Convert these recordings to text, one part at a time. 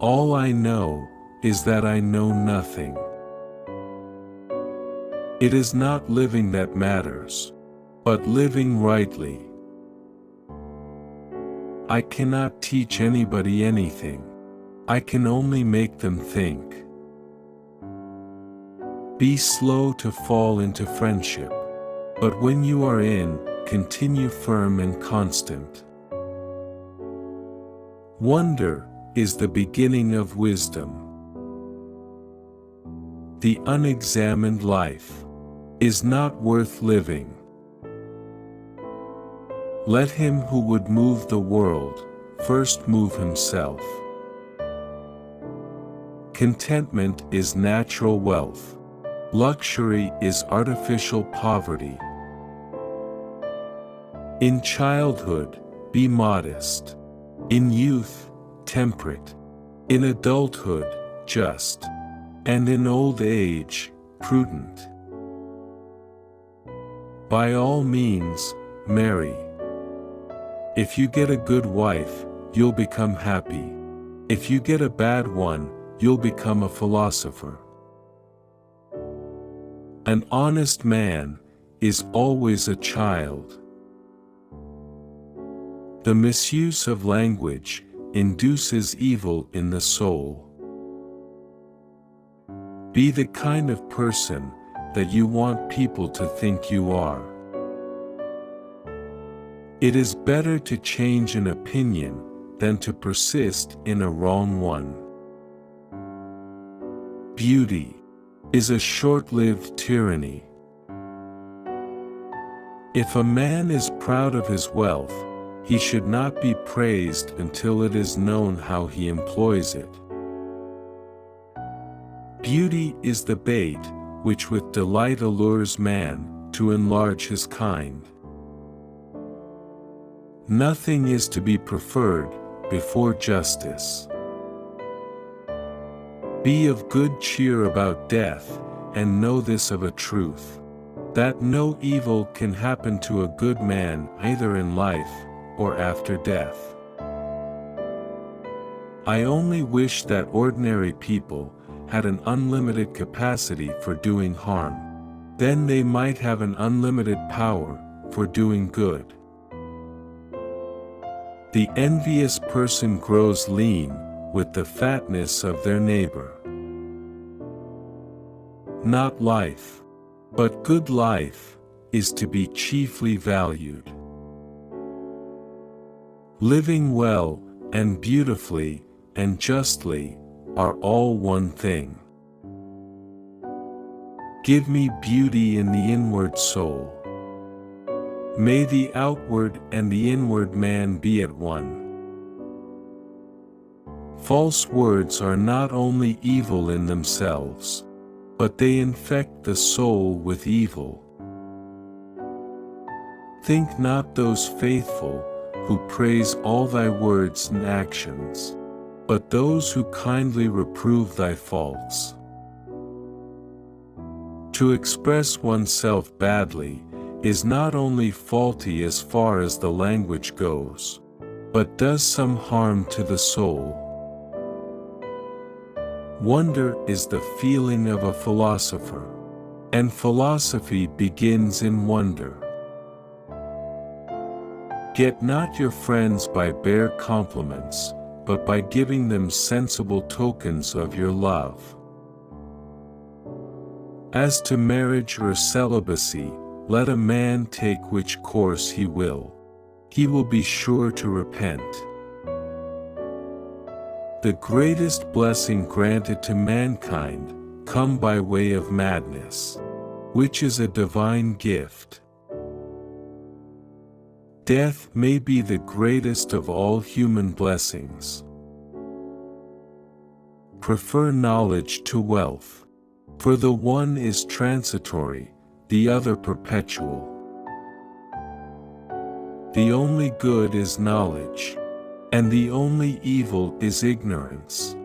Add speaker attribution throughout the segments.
Speaker 1: All I know is that I know nothing. It is not living that matters, but living rightly. I cannot teach anybody anything. I can only make them think. Be slow to fall into friendship, but when you are in, continue firm and constant. Wonder is the beginning of wisdom. The unexamined life is not worth living. Let him who would move the world first move himself. Contentment is natural wealth. Luxury is artificial poverty. In childhood, be modest. In youth, temperate. In adulthood, just. And in old age, prudent. By all means, marry. If you get a good wife, you'll become happy. If you get a bad one, you'll become a philosopher. An honest man is always a child. The misuse of language induces evil in the soul. Be the kind of person that you want people to think you are. It is better to change an opinion than to persist in a wrong one. Beauty is a short-lived tyranny. If a man is proud of his wealth, he should not be praised until it is known how he employs it. Beauty is the bait which with delight allures man to enlarge his kind. Nothing is to be preferred before justice. Be of good cheer about death, and know this of a truth, that no evil can happen to a good man either in life or after death. I only wish that ordinary people had an unlimited capacity for doing harm. Then they might have an unlimited power for doing good. The envious person grows lean with the fatness of their neighbor. Not life, but good life, is to be chiefly valued. Living well, and beautifully, and justly, are all one thing. Give me beauty in the inward soul. May the outward and the inward man be at one. False words are not only evil in themselves, but they infect the soul with evil. Think not those faithful who praise all thy words and actions, but those who kindly reprove thy faults. To express oneself badly is not only faulty as far as the language goes, but does some harm to the soul. Wonder is the feeling of a philosopher, and philosophy begins in wonder. Get not your friends by bare compliments, but by giving them sensible tokens of your love. As to marriage or celibacy, let a man take which course he will be sure to repent. The greatest blessing granted to mankind come by way of madness, which is a divine gift. Death may be the greatest of all human blessings. Prefer knowledge to wealth, for the one is transitory, the other perpetual. The only good is knowledge, and the only evil is ignorance.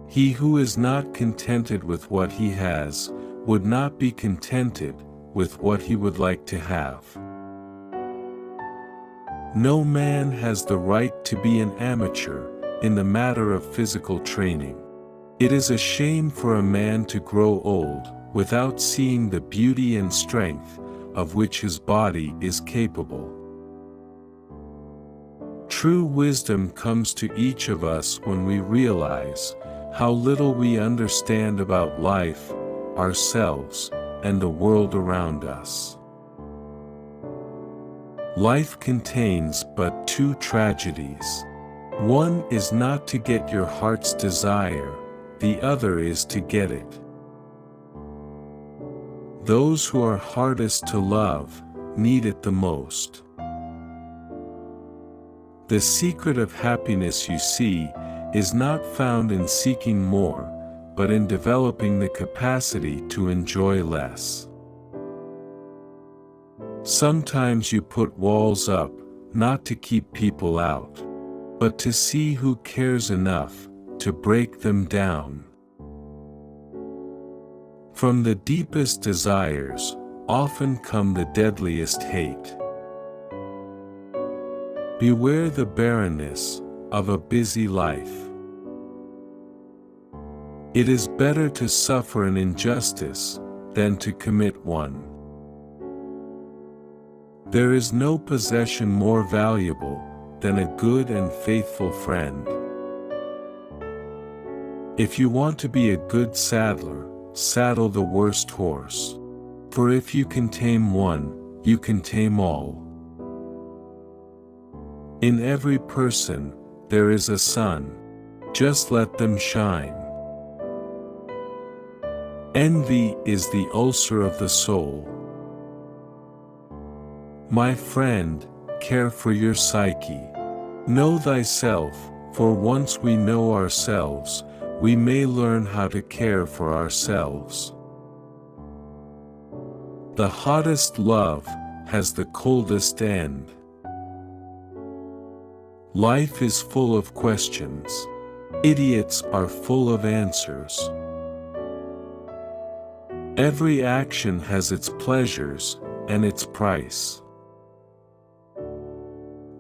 Speaker 1: He who is not contented with what he has, would not be contented with what he would like to have. No man has the right to be an amateur in the matter of physical training. It is a shame for a man to grow old without seeing the beauty and strength of which his body is capable. True wisdom comes to each of us when we realize how little we understand about life, ourselves, and the world around us. Life contains but two tragedies. One is not to get your heart's desire, the other is to get it. Those who are hardest to love need it the most. The secret of happiness, you see, is not found in seeking more, but in developing the capacity to enjoy less. Sometimes you put walls up, not to keep people out, but to see who cares enough to break them down. From the deepest desires, often come the deadliest hate. Beware the barrenness of a busy life. It is better to suffer an injustice than to commit one. There is no possession more valuable than a good and faithful friend. If you want to be a good saddler, saddle the worst horse. For if you can tame one, you can tame all. In every person, there is a sun. Just let them shine. Envy is the ulcer of the soul. My friend, care for your psyche. Know thyself, for once we know ourselves, we may learn how to care for ourselves. The hottest love has the coldest end. Life is full of questions. Idiots are full of answers. Every action has its pleasures and its price.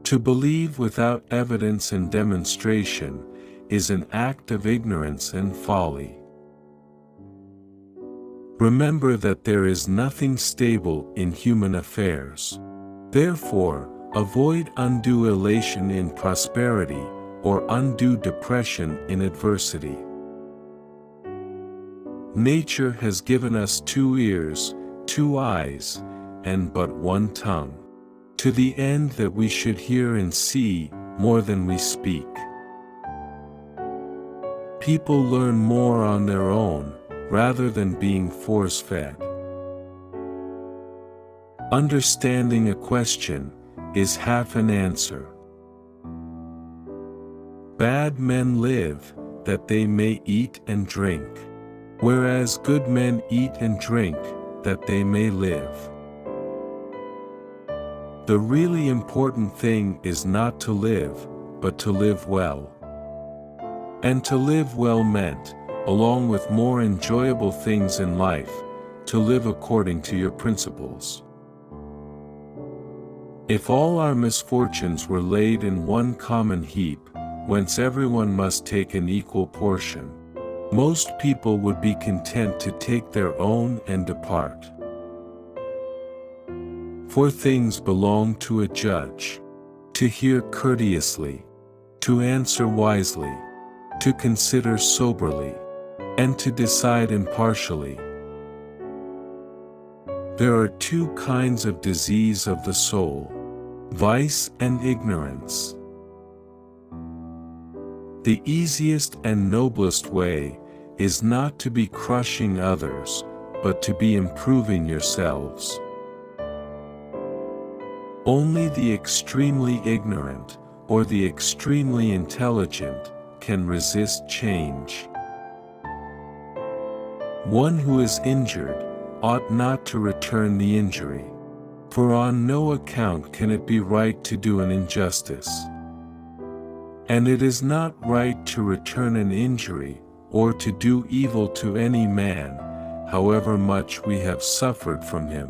Speaker 1: To believe without evidence and demonstration is an act of ignorance and folly. Remember that there is nothing stable in human affairs. Therefore, avoid undue elation in prosperity or undue depression in adversity. Nature has given us 2 ears, 2 eyes, and but 1 tongue, to the end that we should hear and see more than we speak. People learn more on their own, rather than being force-fed. Understanding a question is half an answer. Bad men live, that they may eat and drink, whereas good men eat and drink, that they may live. The really important thing is not to live, but to live well. And to live well meant, along with more enjoyable things in life, to live according to your principles. If all our misfortunes were laid in one common heap, whence everyone must take an equal portion, most people would be content to take their own and depart. For things belong to a judge: to hear courteously, to answer wisely, to consider soberly, and to decide impartially. There are 2 kinds of disease of the soul: vice and ignorance. The easiest and noblest way is not to be crushing others, but to be improving yourselves. Only the extremely ignorant, or the extremely intelligent, can resist change. One who is injured ought not to return the injury, for on no account can it be right to do an injustice. And it is not right to return an injury, or to do evil to any man, however much we have suffered from him.